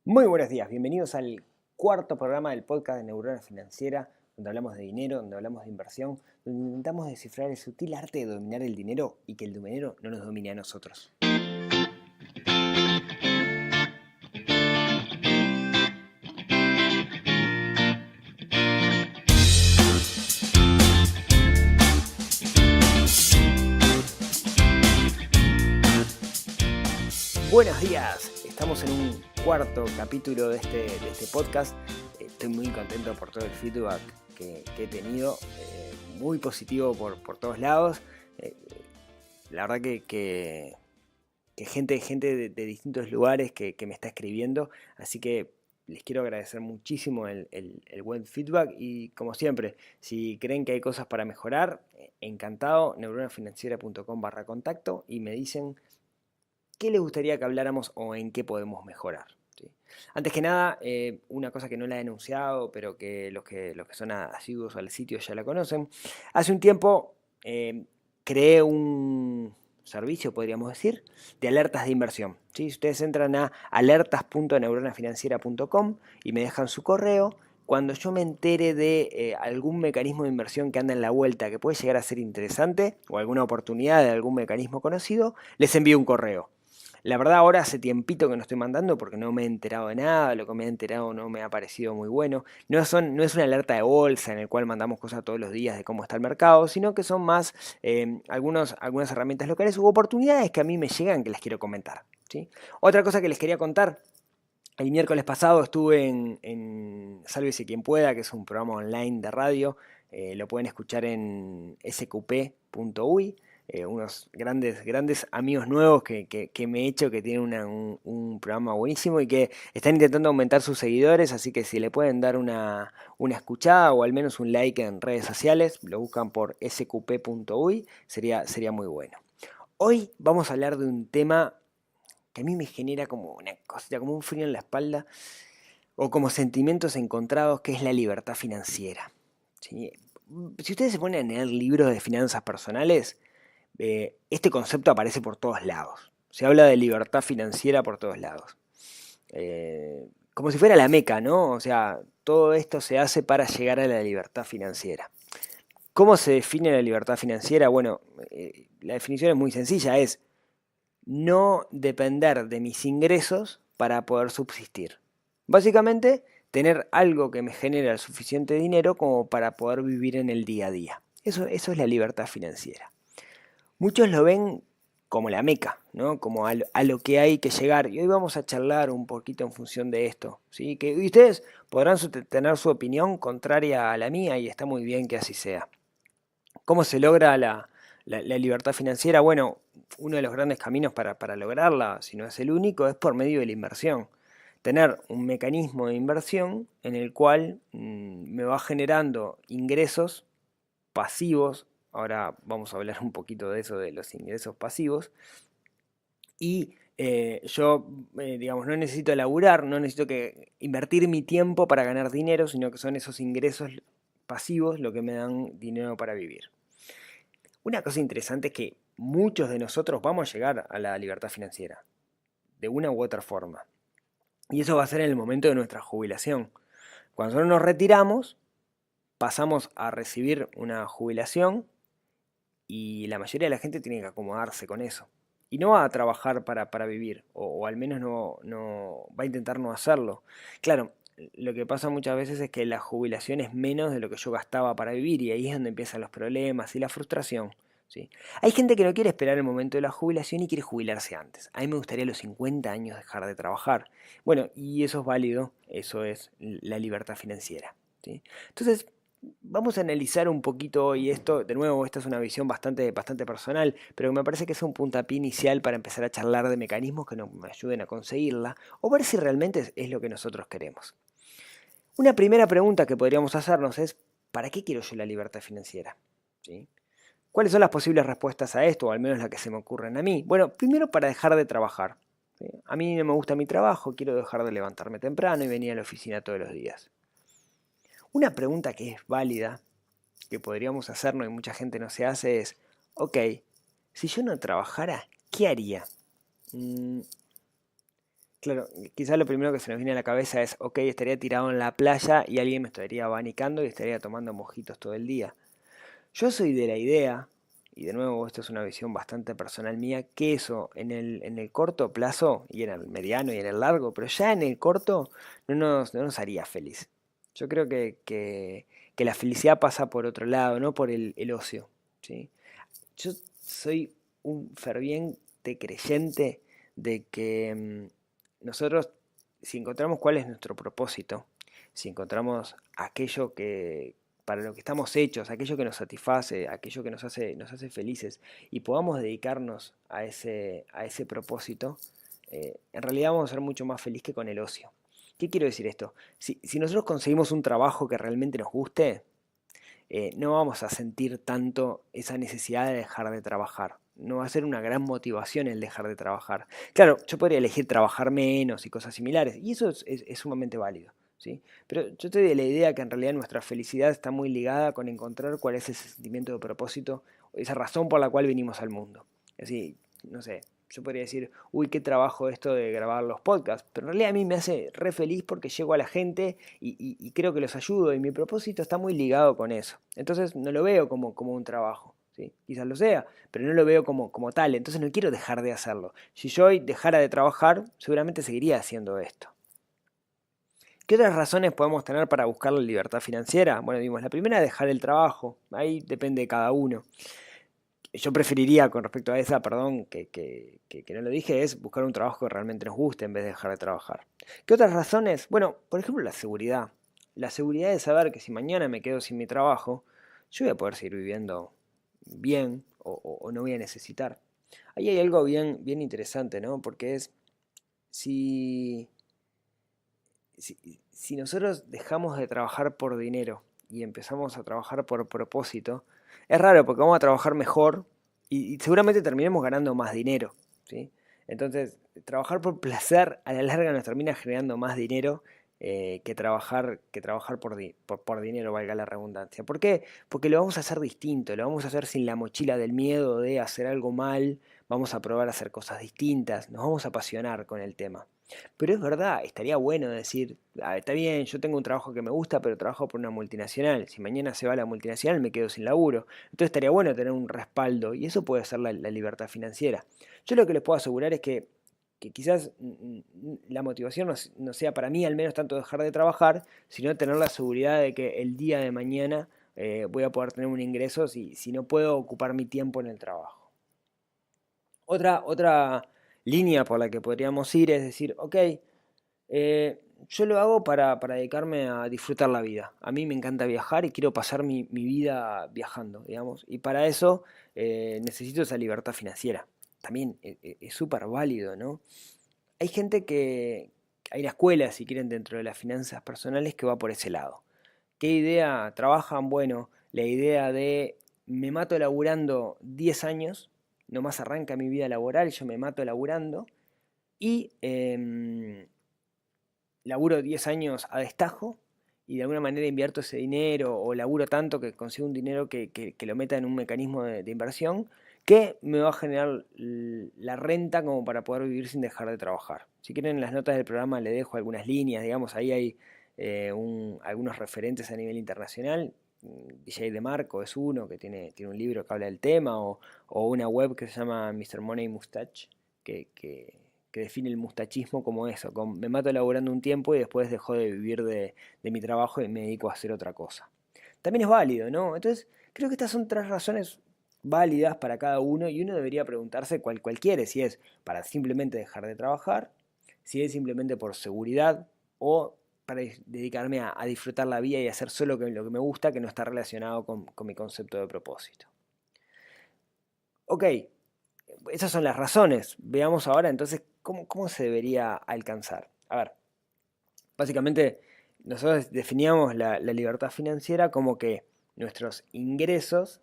Muy buenos días, bienvenidos al cuarto programa del podcast de Neurona Financiera, donde hablamos de dinero, donde hablamos de inversión, donde intentamos descifrar el sutil arte de dominar el dinero y que el dinero no nos domine a nosotros. Buenos días, estamos en un cuarto capítulo de este podcast. Estoy muy contento por todo el feedback que he tenido, muy positivo por todos lados. La verdad que gente de distintos lugares que me está escribiendo, así que les quiero agradecer muchísimo el buen feedback y como siempre, si creen que hay cosas para mejorar, encantado, neuronafinanciera.com/contacto y me dicen qué les gustaría que habláramos o en qué podemos mejorar. ¿Sí? Antes que nada, una cosa que no la he anunciado, pero que los que son asiduos al sitio ya la conocen. Hace un tiempo creé un servicio, podríamos decir, de alertas de inversión. ¿Sí? Si ustedes entran a alertas.neuronafinanciera.com y me dejan su correo, cuando yo me entere de algún mecanismo de inversión que anda en la vuelta que puede llegar a ser interesante o alguna oportunidad de algún mecanismo conocido, les envío un correo. La verdad ahora hace tiempito que no estoy mandando porque no me he enterado de nada, lo que me he enterado no me ha parecido muy bueno. No es una alerta de bolsa en el cual mandamos cosas todos los días de cómo está el mercado, sino que son más algunas herramientas locales u oportunidades que a mí me llegan que les quiero comentar. ¿Sí? Otra cosa que les quería contar. El miércoles pasado estuve en Sálvese quien pueda, que es un programa online de radio. Lo pueden escuchar en sqp.uy. Unos grandes amigos nuevos que me he hecho, que tienen un programa buenísimo y que están intentando aumentar sus seguidores, así que si le pueden dar una escuchada o al menos un like en redes sociales, lo buscan por sqp.uy, sería muy bueno. Hoy vamos a hablar de un tema que a mí me genera como una cosita, como un frío en la espalda o como sentimientos encontrados, que es la libertad financiera. ¿Sí? Si ustedes se ponen a leer libros de finanzas personales, este concepto aparece por todos lados. Se habla de libertad financiera por todos lados. Como si fuera la meca, ¿no? O sea, todo esto se hace para llegar a la libertad financiera. ¿Cómo se define la libertad financiera? Bueno, la definición es muy sencilla, es no depender de mis ingresos para poder subsistir. Básicamente, tener algo que me genere el suficiente dinero como para poder vivir en el día a día. Eso es la libertad financiera. Muchos lo ven como la meca, ¿no? Como a lo que hay que llegar. Y hoy vamos a charlar un poquito en función de esto. ¿Sí? Que ustedes podrán tener su opinión contraria a la mía y está muy bien que así sea. ¿Cómo se logra la libertad financiera? Bueno, uno de los grandes caminos para lograrla, si no es el único, es por medio de la inversión. Tener un mecanismo de inversión en el cual me va generando ingresos pasivos. Ahora vamos a hablar un poquito de eso, de los ingresos pasivos. Y yo, digamos, no necesito laburar, no necesito que invertir mi tiempo para ganar dinero, sino que son esos ingresos pasivos lo que me dan dinero para vivir. Una cosa interesante es que muchos de nosotros vamos a llegar a la libertad financiera, de una u otra forma. Y eso va a ser en el momento de nuestra jubilación. Cuando nosotros nos retiramos, pasamos a recibir una jubilación y la mayoría de la gente tiene que acomodarse con eso. Y no va a trabajar para vivir, o al menos no va a intentar no hacerlo. Claro, lo que pasa muchas veces es que la jubilación es menos de lo que yo gastaba para vivir y ahí es donde empiezan los problemas y la frustración. ¿Sí? Hay gente que no quiere esperar el momento de la jubilación y quiere jubilarse antes. A mí me gustaría a los 50 años dejar de trabajar. Bueno, y eso es válido, eso es la libertad financiera. ¿Sí? Entonces, vamos a analizar un poquito hoy esto. De nuevo, esta es una visión bastante personal, pero me parece que es un puntapié inicial para empezar a charlar de mecanismos que nos ayuden a conseguirla o ver si realmente es lo que nosotros queremos. Una primera pregunta que podríamos hacernos es, ¿para qué quiero yo la libertad financiera? ¿Sí? ¿Cuáles son las posibles respuestas a esto, o al menos las que se me ocurren a mí? Bueno, primero para dejar de trabajar. ¿Sí? A mí no me gusta mi trabajo, quiero dejar de levantarme temprano y venir a la oficina todos los días. Una pregunta que es válida, que podríamos hacernos y mucha gente no se hace es, ok, si yo no trabajara, ¿qué haría? Claro, quizás lo primero que se nos viene a la cabeza es, ok, estaría tirado en la playa y alguien me estaría abanicando y estaría tomando mojitos todo el día. Yo soy de la idea, y de nuevo esto es una visión bastante personal mía, que eso en el corto plazo, y en el mediano y en el largo, pero ya en el corto no nos haría feliz. Yo creo que la felicidad pasa por otro lado, no por el ocio. ¿Sí? Yo soy un ferviente creyente de que nosotros, si encontramos cuál es nuestro propósito, si encontramos aquello que para lo que estamos hechos, aquello que nos satisface, aquello que nos hace felices y podamos dedicarnos a ese propósito, en realidad vamos a ser mucho más felices que con el ocio. ¿Qué quiero decir esto? Si nosotros conseguimos un trabajo que realmente nos guste, no vamos a sentir tanto esa necesidad de dejar de trabajar. No va a ser una gran motivación el dejar de trabajar. Claro, yo podría elegir trabajar menos y cosas similares, y eso es sumamente válido. ¿Sí? Pero yo estoy de la idea que en realidad nuestra felicidad está muy ligada con encontrar cuál es ese sentimiento de propósito, esa razón por la cual venimos al mundo. Así, no sé, yo podría decir, uy, qué trabajo esto de grabar los podcasts, pero en realidad a mí me hace re feliz porque llego a la gente y creo que los ayudo y mi propósito está muy ligado con eso. Entonces no lo veo como un trabajo. ¿Sí? Quizás lo sea, pero no lo veo como tal, entonces no quiero dejar de hacerlo. Si yo hoy dejara de trabajar, seguramente seguiría haciendo esto. ¿Qué otras razones podemos tener para buscar la libertad financiera? Bueno, vimos, la primera es dejar el trabajo, ahí depende de cada uno. Yo preferiría, con respecto a esa, perdón, que no lo dije, es buscar un trabajo que realmente nos guste en vez de dejar de trabajar. ¿Qué otras razones? Bueno, por ejemplo, la seguridad. La seguridad de saber que si mañana me quedo sin mi trabajo, yo voy a poder seguir viviendo bien o no voy a necesitar. Ahí hay algo bien, bien interesante, ¿no? Porque es si, si nosotros dejamos de trabajar por dinero y empezamos a trabajar por propósito, es raro porque vamos a trabajar mejor y seguramente terminemos ganando más dinero, ¿sí? Entonces, trabajar por placer a la larga nos termina generando más dinero que trabajar por dinero, valga la redundancia. ¿Por qué? Porque lo vamos a hacer distinto, lo vamos a hacer sin la mochila del miedo de hacer algo mal, vamos a probar a hacer cosas distintas, nos vamos a apasionar con el tema. Pero es verdad, estaría bueno decir, "Ah, está bien, yo tengo un trabajo que me gusta, pero trabajo por una multinacional. Si mañana se va la multinacional, me quedo sin laburo. Entonces estaría bueno tener un respaldo y eso puede ser la libertad financiera. Yo lo que les puedo asegurar es que quizás la motivación no sea para mí al menos tanto dejar de trabajar, sino tener la seguridad de que el día de mañana voy a poder tener un ingreso si no puedo ocupar mi tiempo en el trabajo. Otra línea por la que podríamos ir es decir, ok, yo lo hago para dedicarme a disfrutar la vida. A mí me encanta viajar y quiero pasar mi vida viajando, digamos. Y para eso necesito esa libertad financiera. También es súper válido, ¿no? Hay gente hay una escuela, si quieren, dentro de las finanzas personales que va por ese lado. ¿Qué idea trabajan? Bueno, la idea de me mato laburando 10 años, nomás arranca mi vida laboral, yo me mato laburando y laburo 10 años a destajo y de alguna manera invierto ese dinero o laburo tanto que consigo un dinero que lo meta en un mecanismo de inversión que me va a generar la renta como para poder vivir sin dejar de trabajar. Si quieren en las notas del programa le dejo algunas líneas, digamos, ahí hay algunos referentes a nivel internacional. DJ DeMarco es uno que tiene un libro que habla del tema o una web que se llama Mr. Money Mustache que define el mustachismo como eso, me mato laburando un tiempo y después dejo de vivir de mi trabajo y me dedico a hacer otra cosa. También es válido, ¿no? Entonces, creo que estas son tres razones válidas para cada uno y uno debería preguntarse cuál quiere, si es para simplemente dejar de trabajar, si es simplemente por seguridad o para dedicarme a disfrutar la vida y hacer solo lo que me gusta que no está relacionado con mi concepto de propósito. Ok, esas son las razones. Veamos ahora entonces cómo se debería alcanzar. A ver, básicamente nosotros definíamos la libertad financiera como que nuestros ingresos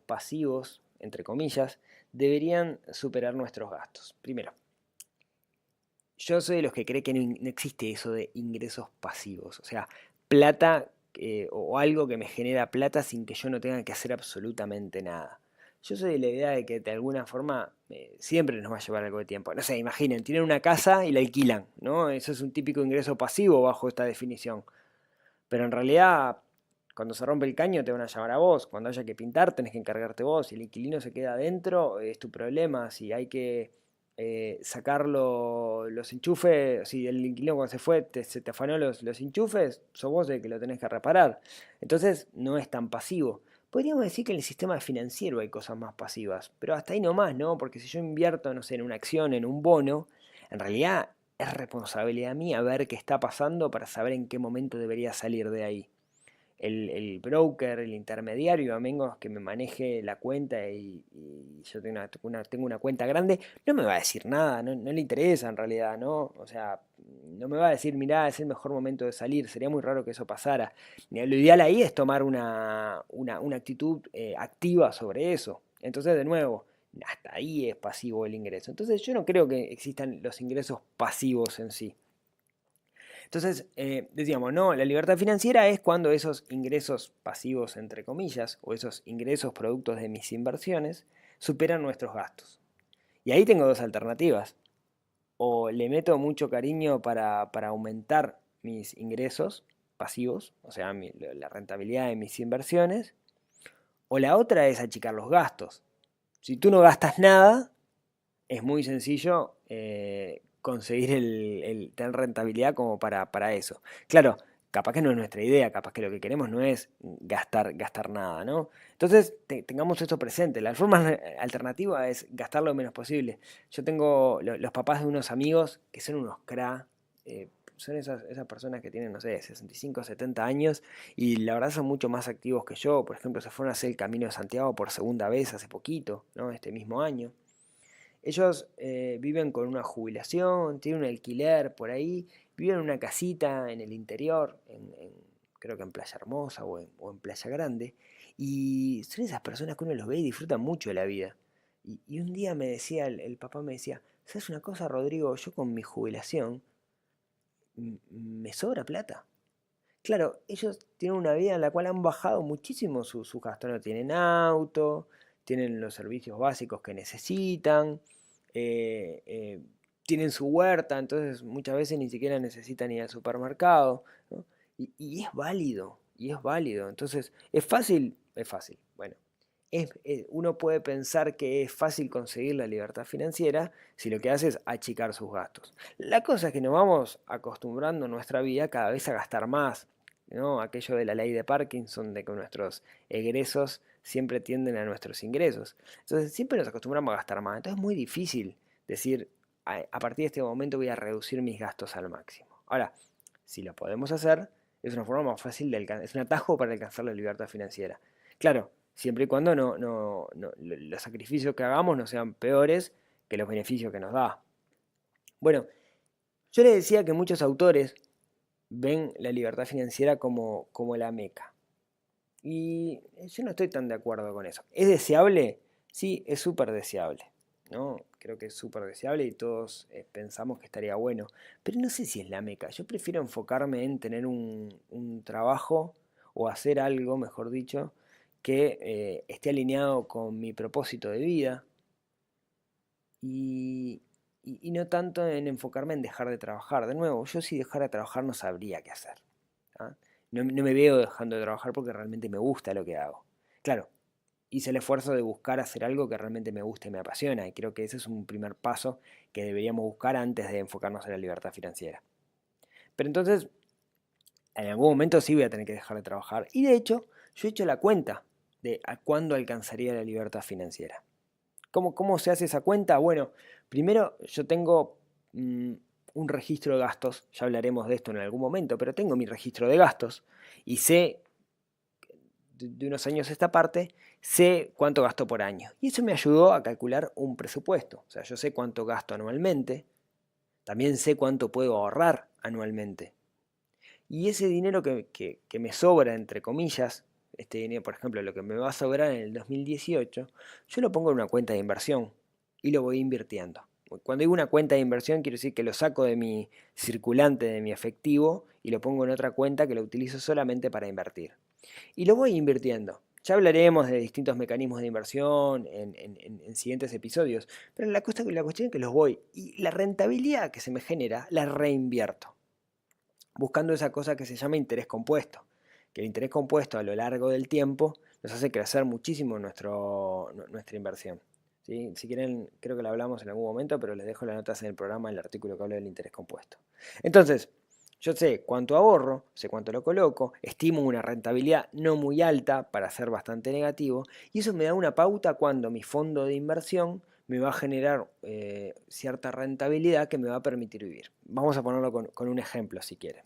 pasivos, entre comillas, deberían superar nuestros gastos. Primero, yo soy de los que cree que no existe eso de ingresos pasivos, o sea, plata o algo que me genera plata sin que yo no tenga que hacer absolutamente nada. Yo soy de la idea de que de alguna forma siempre nos va a llevar algo de tiempo. No sé, imaginen, tienen una casa y la alquilan, ¿no? Eso es un típico ingreso pasivo bajo esta definición. Pero en realidad, cuando se rompe el caño te van a llamar a vos. Cuando haya que pintar tenés que encargarte vos. Si el inquilino se queda adentro, es tu problema. Si hay que sacar los enchufes, si el inquilino cuando se fue se te afanó los enchufes, sos vos el que lo tenés que reparar. Entonces no es tan pasivo. Podríamos decir que en el sistema financiero hay cosas más pasivas, pero hasta ahí nomás, ¿no? Porque si yo invierto, no sé, en una acción, en un bono, en realidad es responsabilidad mía ver qué está pasando para saber en qué momento debería salir de ahí. El broker, el intermediario, a menos que me maneje la cuenta y yo tengo una cuenta grande, no me va a decir nada, no le interesa en realidad, ¿no? O sea, no me va a decir, mirá, es el mejor momento de salir, sería muy raro que eso pasara. Lo ideal ahí es tomar una actitud activa sobre eso. Entonces, de nuevo, hasta ahí es pasivo el ingreso. Entonces, yo no creo que existan los ingresos pasivos en sí. Entonces, decíamos, no, la libertad financiera es cuando esos ingresos pasivos, entre comillas, o esos ingresos productos de mis inversiones, superan nuestros gastos. Y ahí tengo dos alternativas. O le meto mucho cariño para aumentar mis ingresos pasivos, o sea, la rentabilidad de mis inversiones, o la otra es achicar los gastos. Si tú no gastas nada, es muy sencillo conseguir tener rentabilidad como para eso. Claro, capaz que no es nuestra idea, capaz que lo que queremos no es gastar nada, ¿no? Entonces, tengamos esto presente. La forma alternativa es gastar lo menos posible. Yo tengo los papás de unos amigos que son unos cra, son esas personas que tienen, no sé, 65, 70 años y la verdad son mucho más activos que yo. Por ejemplo, se fueron a hacer el Camino de Santiago por segunda vez hace poquito, ¿no? Este mismo año. Ellos viven con una jubilación, tienen un alquiler por ahí, viven en una casita en el interior, creo que en Playa Hermosa o en Playa Grande, y son esas personas que uno los ve y disfrutan mucho de la vida. Y un día me decía, el papá me decía, ¿sabes una cosa, Rodrigo? Yo con mi jubilación me sobra plata. Claro, ellos tienen una vida en la cual han bajado muchísimo sus gastos. No tienen auto, tienen los servicios básicos que necesitan, eh, eh, tienen su huerta, entonces muchas veces ni siquiera necesitan ir al supermercado, ¿no? Y es válido, y es válido. Entonces, ¿es fácil? Es fácil. Bueno, uno puede pensar que es fácil conseguir la libertad financiera si lo que hace es achicar sus gastos. La cosa es que nos vamos acostumbrando en nuestra vida cada vez a gastar más, ¿no? Aquello de la ley de Parkinson, de que nuestros egresos siempre tienden a nuestros ingresos. Entonces siempre nos acostumbramos a gastar más. Entonces es muy difícil decir, a partir de este momento voy a reducir mis gastos al máximo. Ahora, si lo podemos hacer, es una forma más fácil de alcanzar, es un atajo para alcanzar la libertad financiera. Claro, siempre y cuando los sacrificios que hagamos no sean peores que los beneficios que nos da. Bueno, yo les decía que muchos autores ven la libertad financiera como la meca. Y yo no estoy tan de acuerdo con eso. ¿Es deseable? Sí, es súper deseable, ¿no? Creo que es súper deseable y todos pensamos que estaría bueno. Pero no sé si es la meca. Yo prefiero enfocarme en tener un trabajo o hacer algo, mejor dicho, que esté alineado con mi propósito de vida y, y no tanto en enfocarme en dejar de trabajar. De nuevo, yo si dejara de trabajar no sabría qué hacer. ¿Ah? No me veo dejando de trabajar porque realmente me gusta lo que hago. Claro, hice el esfuerzo de buscar hacer algo que realmente me guste y me apasiona y creo que ese es un primer paso que deberíamos buscar antes de enfocarnos en la libertad financiera. Pero entonces, en algún momento sí voy a tener que dejar de trabajar y de hecho, yo he hecho la cuenta de a cuándo alcanzaría la libertad financiera. ¿Cómo se hace esa cuenta? Bueno, primero yo tengo un registro de gastos, ya hablaremos de esto en algún momento, pero tengo mi registro de gastos y sé, de unos años a esta parte, sé cuánto gasto por año. Y eso me ayudó a calcular un presupuesto. O sea, yo sé cuánto gasto anualmente, también sé cuánto puedo ahorrar anualmente. Y ese dinero que me sobra, entre comillas, este dinero, por ejemplo, lo que me va a sobrar en el 2018, yo lo pongo en una cuenta de inversión y lo voy invirtiendo. Cuando digo una cuenta de inversión, quiero decir que lo saco de mi circulante, de mi efectivo, y lo pongo en otra cuenta que lo utilizo solamente para invertir. Y lo voy invirtiendo. Ya hablaremos de distintos mecanismos de inversión en siguientes episodios, pero la cuestión es que los voy y la rentabilidad que se me genera la reinvierto, buscando esa cosa que se llama interés compuesto, que el interés compuesto a lo largo del tiempo nos hace crecer muchísimo nuestra inversión. ¿Sí? Si quieren, creo que lo hablamos en algún momento, pero les dejo las notas en el programa, el artículo que habla del interés compuesto. Entonces, yo sé cuánto ahorro, sé cuánto lo coloco, estimo una rentabilidad no muy alta para ser bastante negativo, y eso me da una pauta cuando mi fondo de inversión me va a generar cierta rentabilidad que me va a permitir vivir. Vamos a ponerlo con un ejemplo si quieren.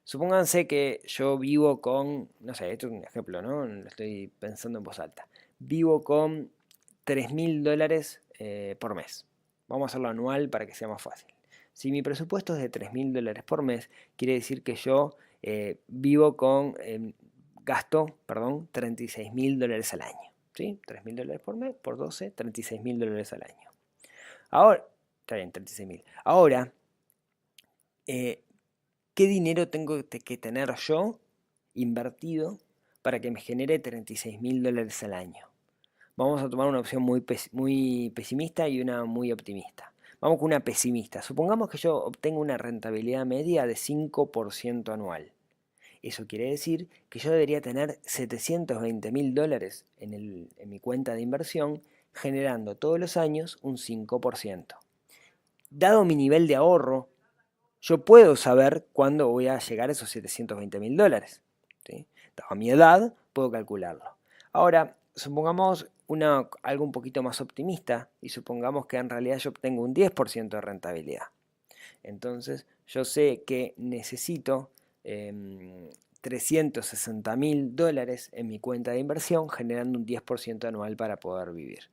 Supónganse que yo vivo con, no sé, esto es un ejemplo, ¿no? Lo estoy pensando en voz alta. Vivo con $3.000 por mes. Vamos a hacerlo anual para que sea más fácil. Si mi presupuesto es de $3.000 por mes, quiere decir que yo vivo con, gasto, $36.000 al año. ¿Sí? $3.000 por mes, por 12, $36.000 al año. Ahora, está bien, 36.000. Ahora, ¿qué dinero tengo que tener yo invertido para que me genere $36.000 al año? Vamos a tomar una opción muy pesimista y una muy optimista. Vamos con una pesimista. Supongamos que yo obtengo una rentabilidad media de 5% anual. Eso quiere decir que yo debería tener $720.000 en mi cuenta de inversión, generando todos los años un 5%. Dado mi nivel de ahorro, yo puedo saber cuándo voy a llegar a esos $720.000. ¿Sí? Dado mi edad, puedo calcularlo. Ahora, supongamos algo un poquito más optimista y supongamos que en realidad yo obtengo un 10% de rentabilidad. Entonces, yo sé que necesito $360.000 en mi cuenta de inversión, generando un 10% anual para poder vivir.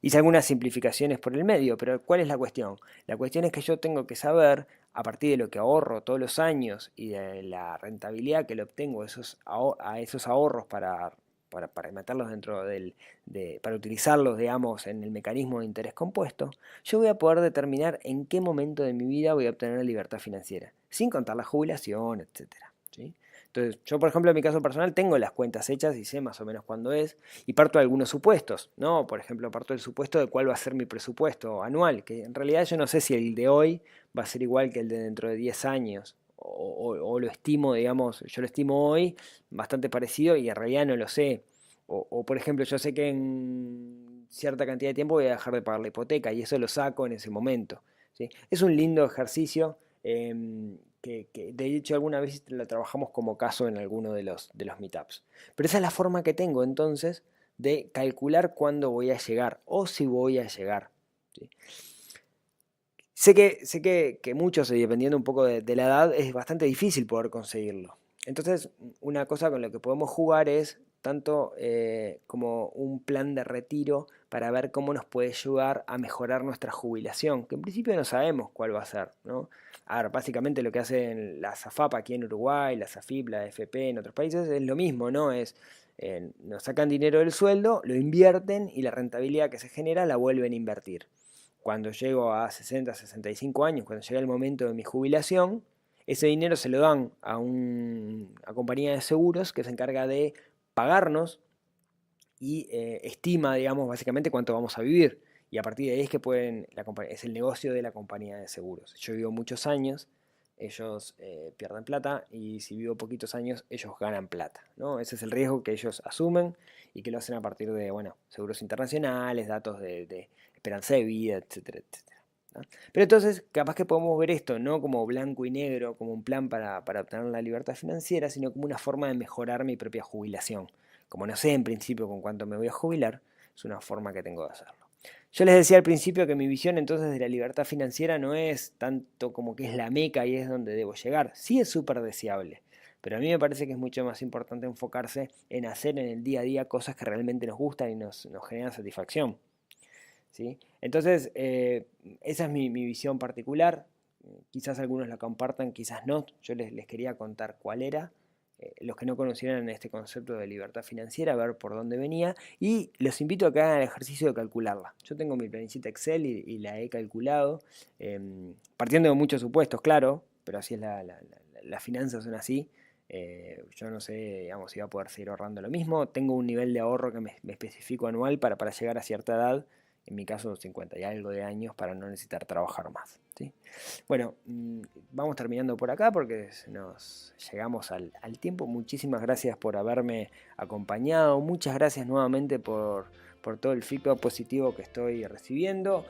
Hice algunas simplificaciones por el medio, pero ¿cuál es la cuestión? La cuestión es que yo tengo que saber, a partir de lo que ahorro todos los años y de la rentabilidad que le obtengo a esos ahorros para meterlos dentro para utilizarlos, digamos, en el mecanismo de interés compuesto, yo voy a poder determinar en qué momento de mi vida voy a obtener la libertad financiera, sin contar la jubilación, etcétera. ¿Sí? Entonces, yo por ejemplo en mi caso personal tengo las cuentas hechas y sé más o menos cuándo es, y parto de algunos supuestos, ¿no? Por ejemplo, parto del supuesto de cuál va a ser mi presupuesto anual, que en realidad yo no sé si el de hoy va a ser igual que el de dentro de 10 años, o lo estimo, digamos, yo lo estimo hoy bastante parecido y en realidad no lo sé. O por ejemplo, yo sé que en cierta cantidad de tiempo voy a dejar de pagar la hipoteca y eso lo saco en ese momento. ¿Sí? Es un lindo ejercicio. Que de hecho alguna vez lo trabajamos como caso en alguno de los meetups. Pero esa es la forma que tengo entonces de calcular cuándo voy a llegar o si voy a llegar. ¿Sí? Sé que muchos, dependiendo un poco de la edad, es bastante difícil poder conseguirlo. Entonces, una cosa con lo que podemos jugar es tanto como un plan de retiro para ver cómo nos puede ayudar a mejorar nuestra jubilación, que en principio no sabemos cuál va a ser, ¿no? A ver, básicamente lo que hacen la SAFAP aquí en Uruguay, la SAFIP, la AFP en otros países es lo mismo, ¿no? Nos sacan dinero del sueldo, lo invierten y la rentabilidad que se genera la vuelven a invertir. Cuando llego a 60, 65 años, cuando llega el momento de mi jubilación, ese dinero se lo dan a una compañía de seguros que se encarga de pagarnos y estima, digamos, básicamente cuánto vamos a vivir. Y a partir de ahí es que es el negocio de la compañía de seguros. Yo vivo muchos años, ellos pierden plata y si vivo poquitos años, ellos ganan plata, ¿no? Ese es el riesgo que ellos asumen y que lo hacen a partir de, bueno, seguros internacionales, datos de esperanza de vida, etcétera, etcétera. ¿No? Pero entonces, capaz que podemos ver esto no como blanco y negro, como un plan para obtener la libertad financiera, sino como una forma de mejorar mi propia jubilación. Como no sé en principio con cuánto me voy a jubilar, es una forma que tengo de hacerlo. Yo les decía al principio que mi visión entonces de la libertad financiera no es tanto como que es la meca y es donde debo llegar. Sí es súper deseable, pero a mí me parece que es mucho más importante enfocarse en hacer en el día a día cosas que realmente nos gustan y nos generan satisfacción. ¿Sí? Entonces, esa es mi visión particular. Quizás algunos la compartan, quizás no. Yo les quería contar cuál era. Los que no conocieran este concepto de libertad financiera, a ver por dónde venía. Y los invito a que hagan el ejercicio de calcularla. Yo tengo mi planillita Excel y la he calculado, partiendo de muchos supuestos, claro, pero así es las finanzas son así. Yo no sé, digamos, si va a poder seguir ahorrando lo mismo. Tengo un nivel de ahorro que me especifico anual para llegar a cierta edad, en mi caso 50 y algo de años, para no necesitar trabajar más, ¿sí? Bueno, vamos terminando por acá porque nos llegamos al tiempo. Muchísimas gracias por haberme acompañado. Muchas gracias nuevamente por todo el feedback positivo que estoy recibiendo.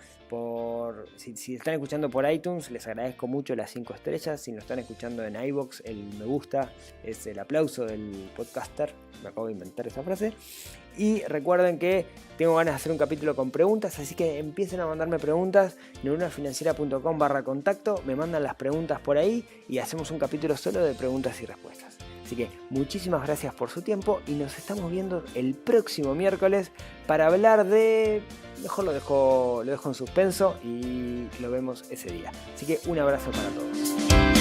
Si están escuchando por iTunes, les agradezco mucho las 5 estrellas. Si lo están escuchando en iVoox, el me gusta es el aplauso del podcaster. Me acabo de inventar esa frase. Y recuerden que tengo ganas de hacer un capítulo con preguntas, así que empiecen a mandarme preguntas. Neuronafinanciera.com/contacto. Me mandan las preguntas por ahí y hacemos un capítulo solo de preguntas y respuestas. Así que muchísimas gracias por su tiempo y nos estamos viendo el próximo miércoles para hablar de... Mejor lo dejo en suspenso y lo vemos ese día. Así que un abrazo para todos.